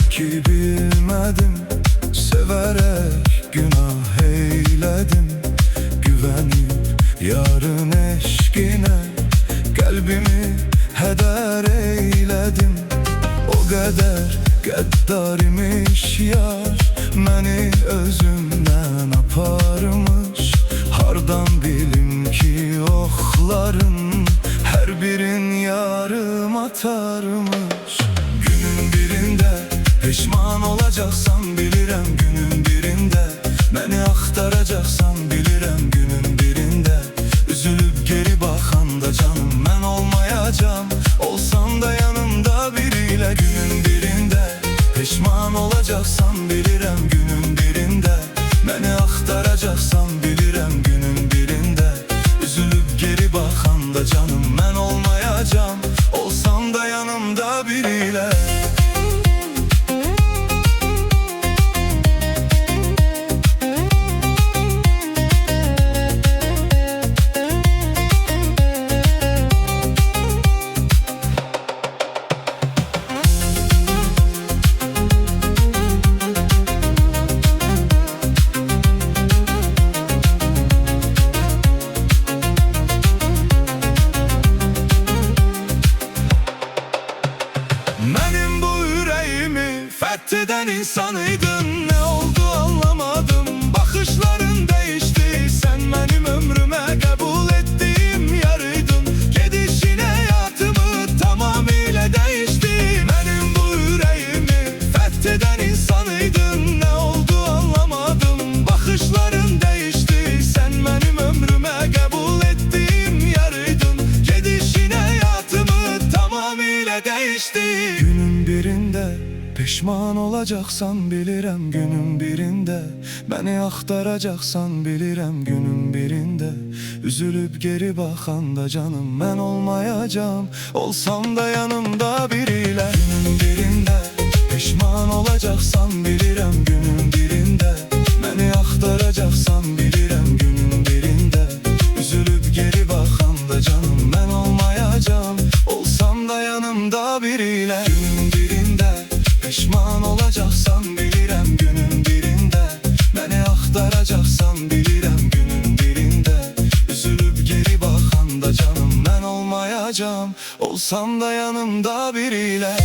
Ki bilmedim, severek günah eyledim. Güvenip yarın eşkine kalbimi heder eyledim. O kadar gaddar imiş yar, məni özümden aparmış. Hardan bilim ki oxların her birin yarım atarmış. Günün birinde pişman olacaksan bilirəm, günün birinde beni axtaracaksan bilirəm, günün birinde üzülüp geri baxanda canım mən olmayacağım. Olsan da yanımda biriyle, günün birinde pişman olacaksan bilirəm, günün birinde beni axtaracaksan bilirəm, günün birinde üzülüp geri baxanda canım mən olmayacağım. Olsan da yanımda biriyle. Benim bu yüreğimi fetheden insanıydın. Ne oldu anlamadım, bakışların değişti. Sen benim ömrüme kabul ettiğim yarıydın. Gidişin hayatımı tamamıyla değişti. Benim bu yüreğimi fetheden insanıydın. Ne oldu anlamadım, bakışların değişti. Sen benim ömrüme kabul ettiğim yarıydın. Gidişin hayatımı tamamıyla değişti. Günün birinde pişman olacaksan bilirəm, günün birinde beni axtaracaksan bilirəm, günün birinde üzülüp geri baxanda canım mən olmayacağım. Olsam da yanımda biriyle, günün birinde pişman olacaksan bilirəm, günün birinde beni axtaracaksan bilirəm, günün birinde üzülüp geri baxanda canım mən olmayacağım. Olsam da yanımda biriyle, günün birinde pişman olacaksan bilirəm, günün birinde beni axtaracaksan bilirəm, günün birinde üzülüp geri baxanda canım mən olmayacağım. Olsam da yanımda biriyle.